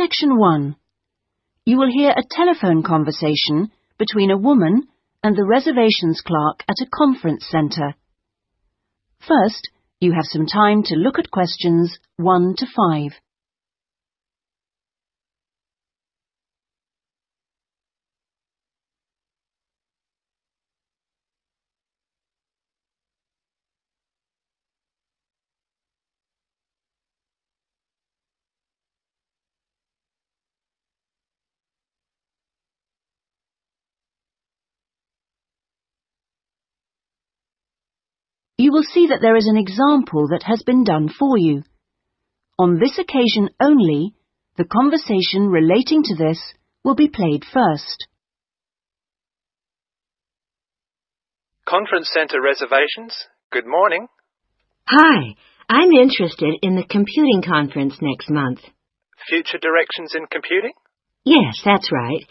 Section 1. You will hear a telephone conversation between a woman and the reservations clerk at a conference centre. First, you have some time to look at questions 1 to 5. You will see that there is an example that has been done for you. On this occasion only, the conversation relating to this will be played first. Conference Centre reservations. Good morning. Hi, I'm interested in the computing conference next month. Future directions in computing? Yes, that's right.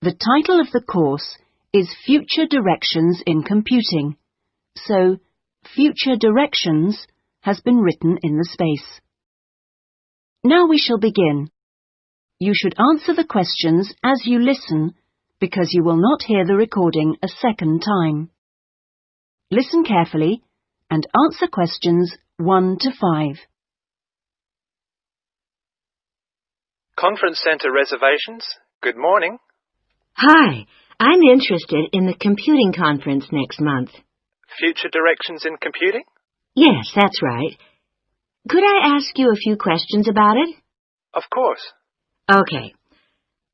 The title of the course is Future Directions in Computing, so Future Directions has been written in the space. Now we shall begin. You should answer the questions as you listen because you will not hear the recording a second time. Listen carefully and answer questions 1 to 5. Conference Centre reservations. Good morning. Hi, I'm interested in the computing conference next month. Future directions in computing? Yes, that's right. Could I ask you a few questions about it? Of course. Okay.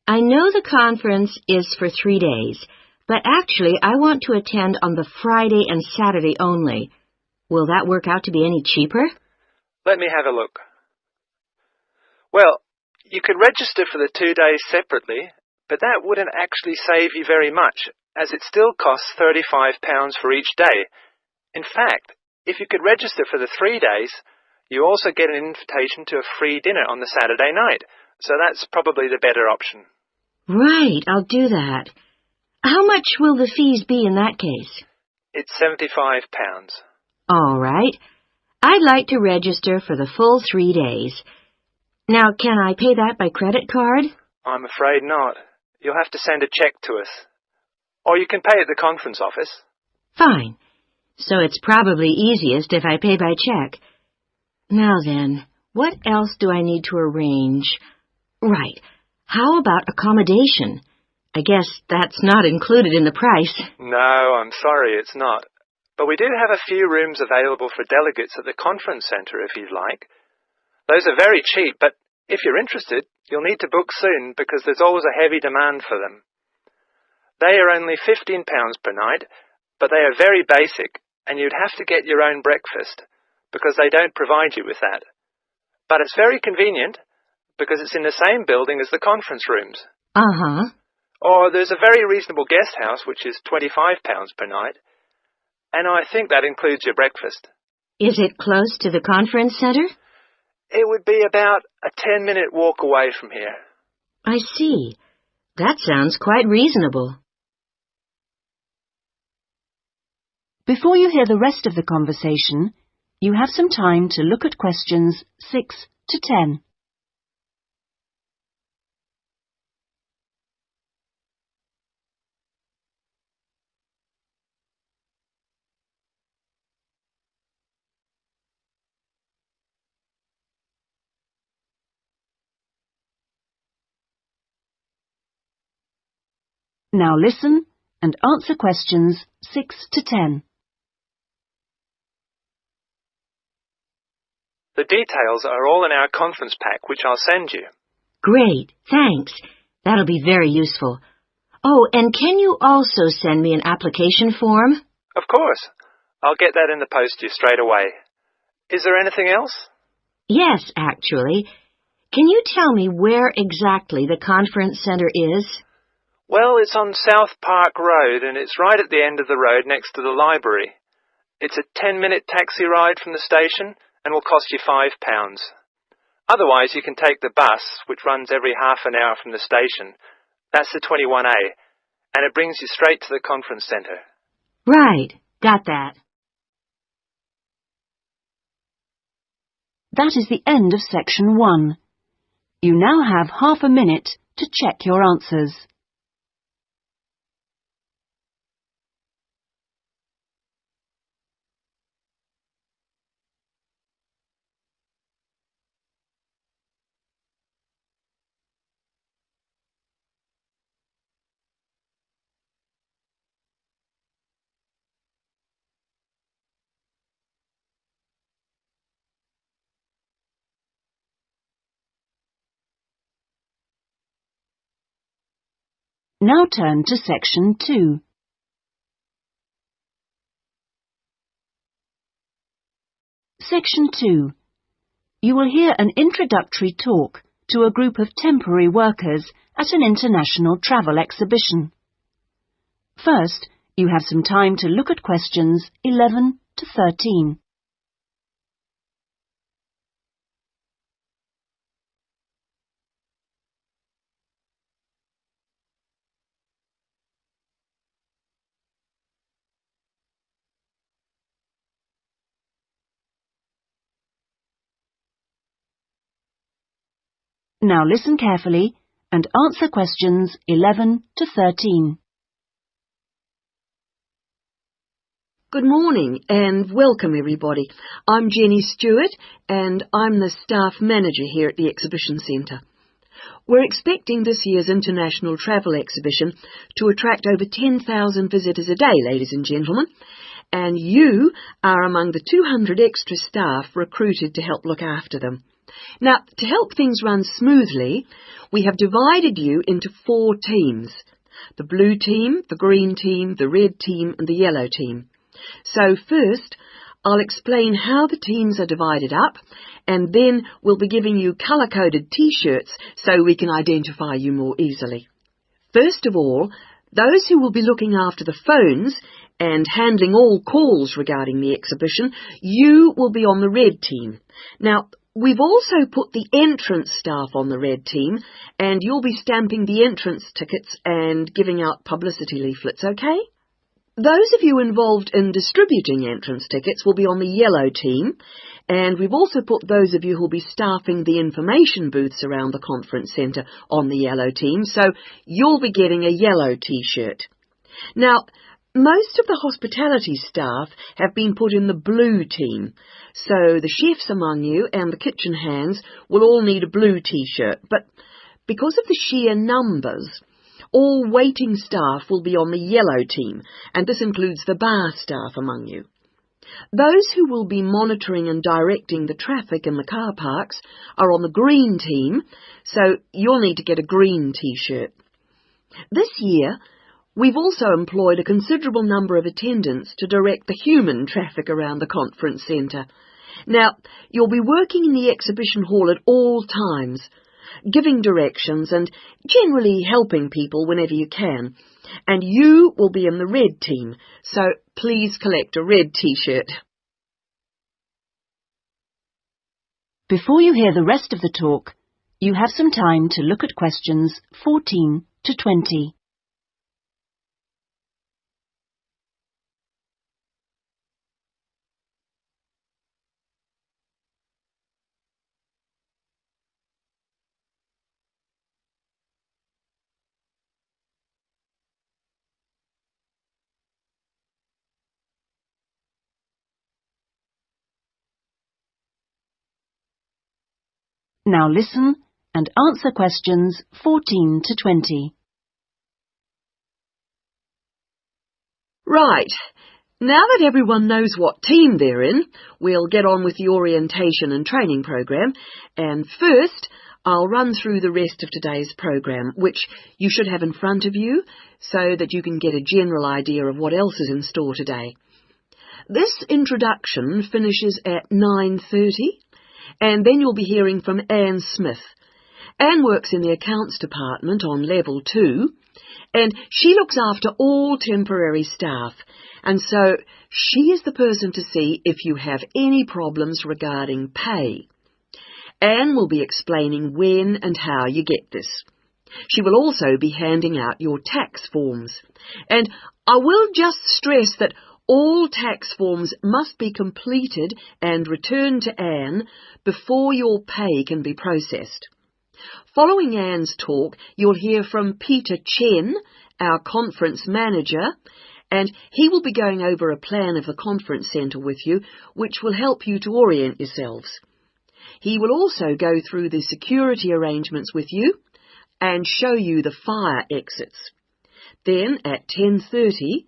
I know the conference is for 3 days, but actually I want to attend on the Friday and Saturday only. Will that work out to be any cheaper? Let me have a look. Well, you could register for the 2 days separately, but that wouldn't actually save you very much, as it still costs £35 for each day. In fact, if you could register for the 3 days, you also get an invitation to a free dinner on the Saturday night, so that's probably the better option. Right, I'll do that. How much will the fees be in that case? It's £75. All right. I'd like to register for the full 3 days. Now, can I pay that by credit card? I'm afraid not. You'll have to send a cheque to us. Or you can pay at the conference office. Fine. So it's probably easiest if I pay by cheque. Now then, what else do I need to arrange? Right. How about accommodation? I guess that's not included in the price. No, I'm sorry, it's not. But we do have a few rooms available for delegates at the conference centre if you'd like. Those are very cheap, but if you're interested, you'll need to book soon because there's always a heavy demand for them. They are only £15 per night, but they are very basic, and you'd have to get your own breakfast because they don't provide you with that. But it's very convenient because it's in the same building as the conference rooms. Uh-huh. Or there's a very reasonable guest house, which is £25 per night, and I think that includes your breakfast. Is it close to the conference centre? It would be about a 10-minute walk away from here. I see. That sounds quite reasonable. Before you hear the rest of the conversation, you have some time to look at questions 6 to 10. Now listen and answer questions 6 to 10. The details are all in our conference pack, which I'll send you. Great, thanks. That'll be very useful. Oh, and can you also send me an application form? Of course. I'll get that in the post to you straight away. Is there anything else? Yes, actually. Can you tell me where exactly the conference centre is? Well, it's on South Park Road, and it's right at the end of the road next to the library. It's a 10-minute taxi ride from the station and will cost you £5. Otherwise, you can take the bus, which runs every half an hour from the station. That's the 21A, and it brings you straight to the conference centre. Right, got that. That is the end of section 1. You now have half a minute to check your answers. Now turn to section 2. Section 2. You will hear an introductory talk to a group of temporary workers at an international travel exhibition. First, you have some time to look at questions 11 to 13. Now listen carefully and answer questions 11 to 13. Good morning and welcome everybody. I'm Jenny Stewart and I'm the staff manager here at the Exhibition Centre. We're expecting this year's International Travel Exhibition to attract over 10,000 visitors a day, ladies and gentlemen, and you are among the 200 extra staff recruited to help look after them. Now, to help things run smoothly, we have divided you into 4 teams: the blue team, the green team, the red team and the yellow team. So first, I'll explain how the teams are divided up, and then we'll be giving you colour-coded T-shirts so we can identify you more easily. First of all, those who will be looking after the phones and handling all calls regarding the exhibition, you will be on the red team. Now, we've also put the entrance staff on the red team, and you'll be stamping the entrance tickets and giving out publicity leaflets, okay? Those of you involved in distributing entrance tickets will be on the yellow team, and we've also put those of you who'll be staffing the information booths around the conference centre on the yellow team, so you'll be getting a yellow T-shirt. Now, most of the hospitality staff have been put in the blue team, so the chefs among you and the kitchen hands will all need a blue T-shirt, but because of the sheer numbers, all waiting staff will be on the yellow team, and this includes the bar staff among you. Those who will be monitoring and directing the traffic in the car parks are on the green team, so you'll need to get a green T-shirt. This year, we've also employed a considerable number of attendants to direct the human traffic around the conference centre. Now, you'll be working in the exhibition hall at all times, giving directions and generally helping people whenever you can. And you will be in the red team, so please collect a red T-shirt. Before you hear the rest of the talk, you have some time to look at questions 14 to 20. Now listen and answer questions 14 to 20. Right. Now that everyone knows what team they're in, we'll get on with the orientation and training program. And first, I'll run through the rest of today's program, which you should have in front of you so that you can get a general idea of what else is in store today. This introduction finishes at 9:30. And then you'll be hearing from Anne Smith. Anne works in the accounts department on level 2, and she looks after all temporary staff, and so she is the person to see if you have any problems regarding pay. Anne will be explaining when and how you get this. She will also be handing out your tax forms. And I will just stress that All tax forms must be completed and returned to Anne before your pay can be processed. Following Anne's talk, you'll hear from Peter Chen, our conference manager, and he will be going over a plan of the conference centre with you, which will help you to orient yourselves. He will also go through the security arrangements with you and show you the fire exits. Then, at 10:30,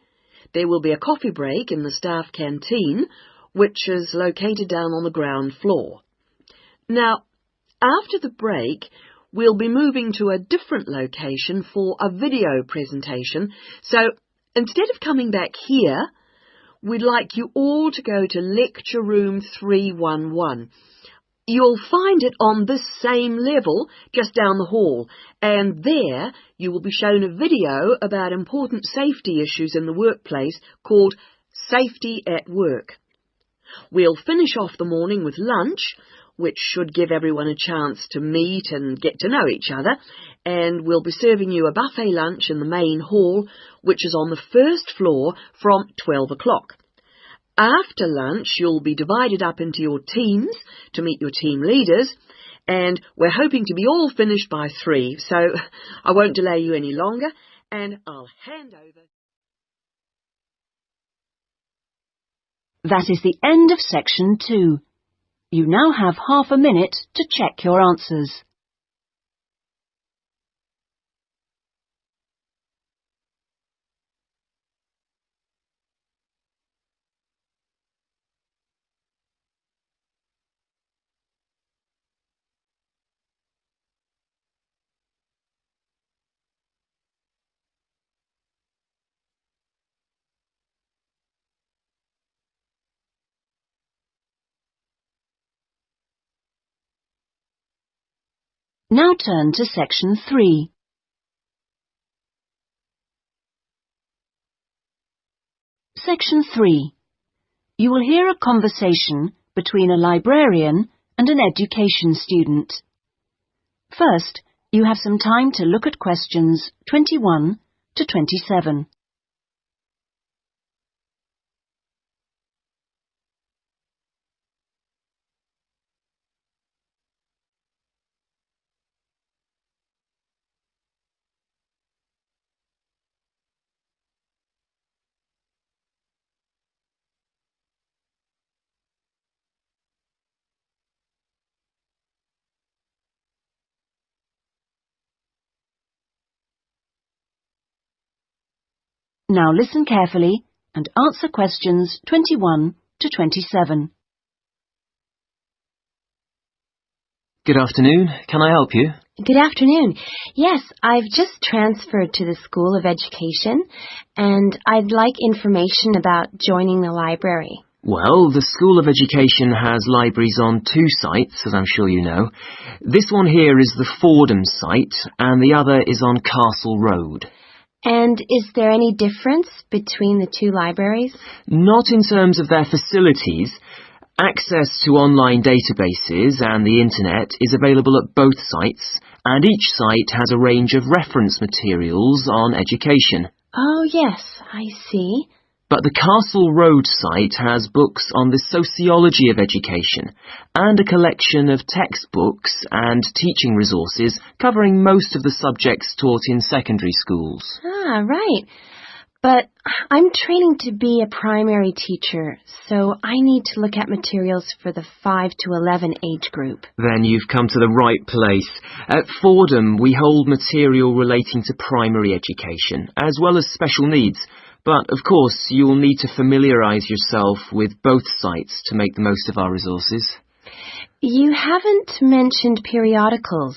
there will be a coffee break in the staff canteen, which is located down on the ground floor. Now, after the break, we'll be moving to a different location for a video presentation, so instead of coming back here, we'd like you all to go to Lecture Room 311. You'll find it on this same level, just down the hall, and there you will be shown a video about important safety issues in the workplace called Safety at Work. We'll finish off the morning with lunch, which should give everyone a chance to meet and get to know each other, and we'll be serving you a buffet lunch in the main hall, which is on the first floor from 12 o'clock. After lunch, you'll be divided up into your teams to meet your team leaders, and we're hoping to be all finished by 3, so I won't delay you any longer, and I'll hand over. That is the end of section 2. You now have half a minute to check your answers. Now turn to section 3. Section 3. You will hear a conversation between a librarian and an education student. First, you have some time to look at questions 21 to 27. Now listen carefully and answer questions 21 to 27. Good afternoon. Can I help you? Good afternoon. Yes, I've just transferred to the School of Education, and I'd like information about joining the library. Well, the School of Education has libraries on 2 sites, as I'm sure you know. This one here is the Fordham site, and the other is on Castle Road. And is there any difference between the 2 libraries? Not in terms of their facilities. Access to online databases and the internet is available at both sites, and each site has a range of reference materials on education. Oh, yes, I see. But the Castle Road site has books on the sociology of education and a collection of textbooks and teaching resources covering most of the subjects taught in secondary schools. Ah, right. But I'm training to be a primary teacher, so I need to look at materials for the 5 to 11 age group. Then you've come to the right place. At Fordham, we hold material relating to primary education, as well as special needs. But, of course, you'll need to familiarise yourself with both sites to make the most of our resources. You haven't mentioned periodicals.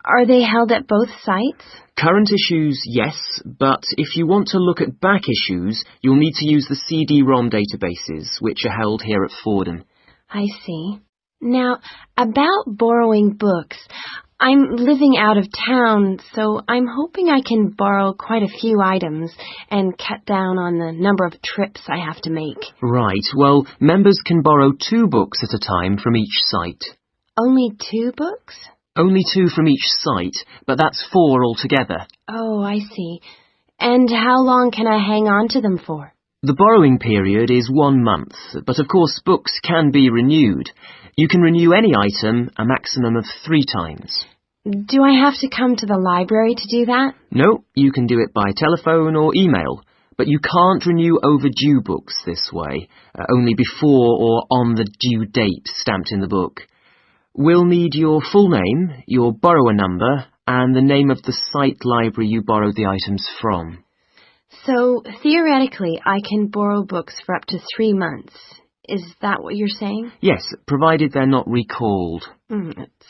Are they held at both sites? Current issues, yes, but if you want to look at back issues, you'll need to use the CD-ROM databases, which are held here at Fordham. I see. Now, about borrowing books, I'm living out of town, so I'm hoping I can borrow quite a few items and cut down on the number of trips I have to make. Right, well, members can borrow 2 books at a time from each site. Only 2 books? Only 2 from each site, but that's 4 altogether. Oh, I see. And how long can I hang on to them for? The borrowing period is 1 month, but of course books can be renewed. You can renew any item a maximum of 3 times. Do I have to come to the library to do that? No, you can do it by telephone or email, but you can't renew overdue books this way, only before or on the due date stamped in the book. We'll need your full name, your borrower number, and the name of the site library you borrowed the items from. So, theoretically, I can borrow books for up to 3 months. Is that what you're saying? Yes, provided they're not recalled.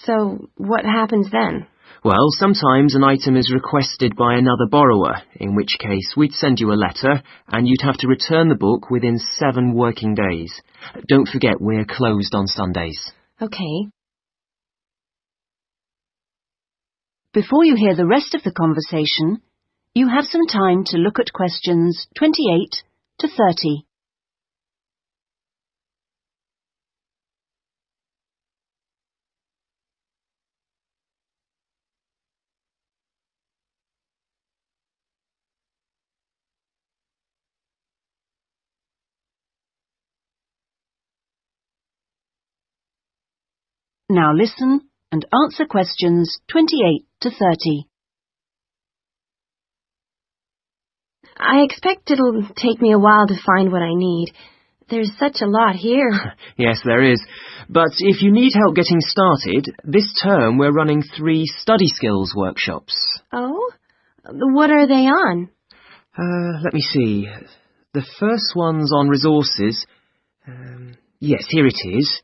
So, what happens then? Well, sometimes an item is requested by another borrower, in which case we'd send you a letter and you'd have to return the book within 7 working days. Don't forget we're closed on Sundays. Okay. Before you hear the rest of the conversation, you have some time to look at questions 28 to 30. Now listen and answer questions 28 to 30. I expect it'll take me a while to find what I need. There's such a lot here. Yes, there is. But if you need help getting started, this term we're running 3 study skills workshops. Oh? What are they on? Let me see. The first one's on resources. Yes, here it is.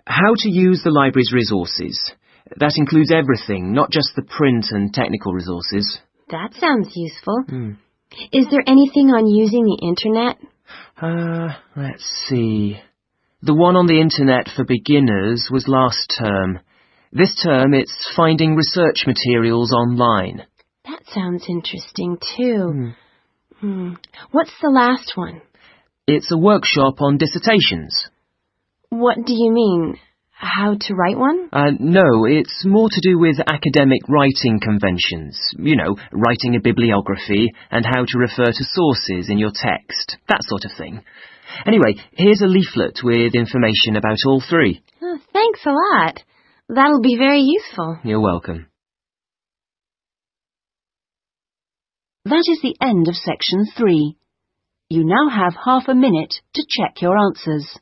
How to use the library's resources. That includes everything, not just the print and technical resources. That sounds useful. Is there anything on using the internet? Let's see. The one on the internet for beginners was last term. This term it's finding research materials online. That sounds interesting too. What's the last one? It's a workshop on dissertations. What do you mean? How to write one? No, it's more to do with academic writing conventions. You know, writing a bibliography and how to refer to sources in your text, that sort of thing. Anyway, here's a leaflet with information about all 3. Oh, thanks a lot. That'll be very useful. You're welcome. That is the end of section 3. You now have half a minute to check your answers.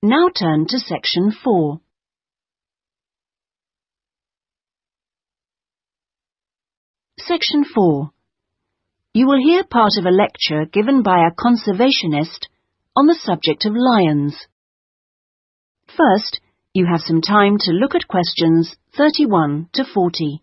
Now turn to section 4. Section 4. You will hear part of a lecture given by a conservationist on the subject of lions. First, you have some time to look at questions 31 to 40.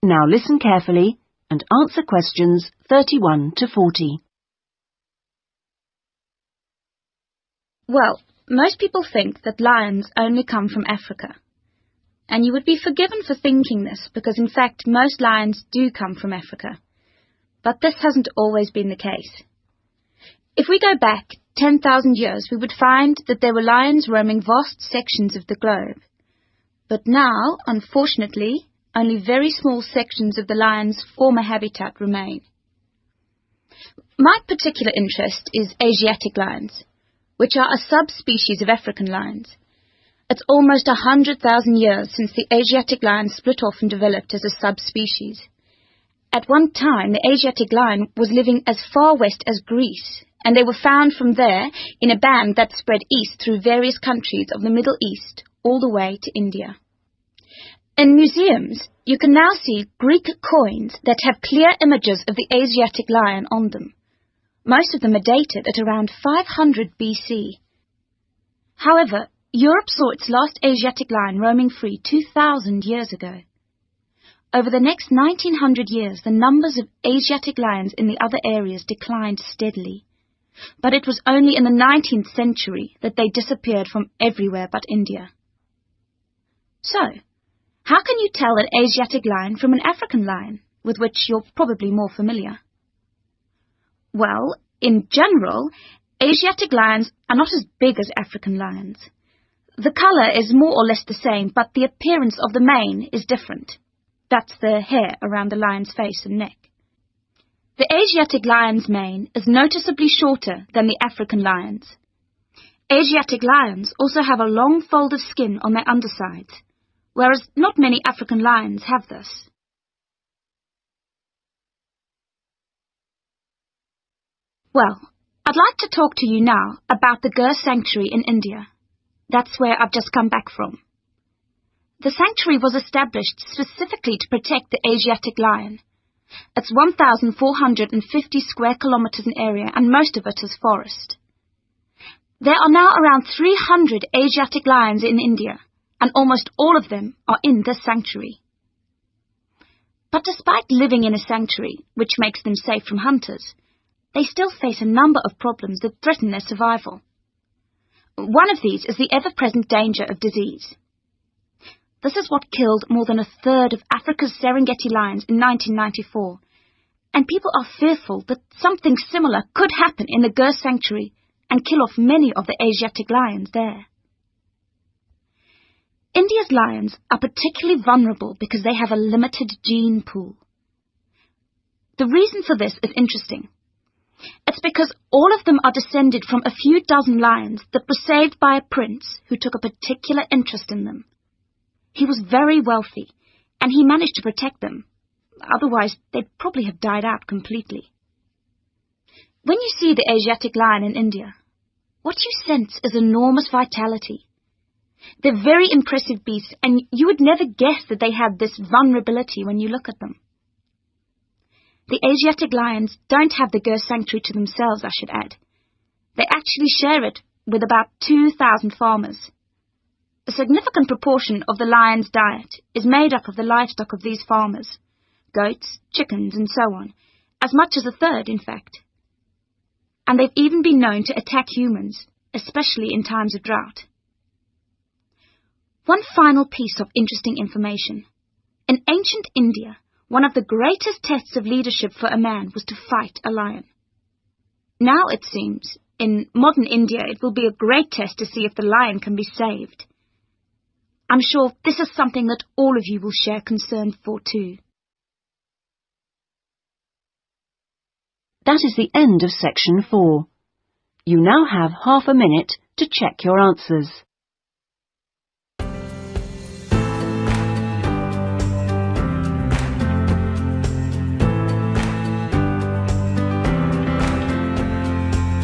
Now listen carefully and answer questions 31 to 40. Well, most people think that lions only come from Africa. And you would be forgiven for thinking this because, in fact, most lions do come from Africa. But this hasn't always been the case. If we go back 10,000 years, we would find that there were lions roaming vast sections of the globe. But now, unfortunately, only very small sections of the lion's former habitat remain. My particular interest is Asiatic lions, which are a subspecies of African lions. It's almost 100,000 years since the Asiatic lion split off and developed as a subspecies. At one time, the Asiatic lion was living as far west as Greece, and they were found from there in a band that spread east through various countries of the Middle East, all the way to India. In museums, you can now see Greek coins that have clear images of the Asiatic lion on them. Most of them are dated at around 500 BC. However, Europe saw its last Asiatic lion roaming free 2,000 years ago. Over the next 1900 years, the numbers of Asiatic lions in the other areas declined steadily. But it was only in the 19th century that they disappeared from everywhere but India. So, how can you tell an Asiatic lion from an African lion, with which you're probably more familiar? Well, in general, Asiatic lions are not as big as African lions. The colour is more or less the same, but the appearance of the mane is different. That's the hair around the lion's face and neck. The Asiatic lion's mane is noticeably shorter than the African lion's. Asiatic lions also have a long fold of skin on their undersides, whereas not many African lions have this. Well, I'd like to talk to you now about the Gir Sanctuary in India. That's where I've just come back from. The sanctuary was established specifically to protect the Asiatic lion. It's 1,450 square kilometres in area, and most of it is forest. There are now around 300 Asiatic lions in India, and almost all of them are in this sanctuary. But despite living in a sanctuary, which makes them safe from hunters, they still face a number of problems that threaten their survival. One of these is the ever-present danger of disease. This is what killed more than a third of Africa's Serengeti lions in 1994, and people are fearful that something similar could happen in the Gir Sanctuary and kill off many of the Asiatic lions there. India's lions are particularly vulnerable because they have a limited gene pool. The reason for this is interesting. It's because all of them are descended from a few dozen lions that were saved by a prince who took a particular interest in them. He was very wealthy, and he managed to protect them. Otherwise, they'd probably have died out completely. When you see the Asiatic lion in India, what you sense is enormous vitality. They're very impressive beasts, and you would never guess that they had this vulnerability when you look at them. The Asiatic lions don't have the Gir Sanctuary to themselves, I should add. They actually share it with about 2,000 farmers. A significant proportion of the lion's diet is made up of the livestock of these farmers, goats, chickens, and so on, as much as a third, in fact. And they've even been known to attack humans, especially in times of drought. One final piece of interesting information. In ancient India, one of the greatest tests of leadership for a man was to fight a lion. Now, it seems, in modern India, it will be a great test to see if the lion can be saved. I'm sure this is something that all of you will share concern for too. That is the end of section 4. You now have half a minute to check your answers.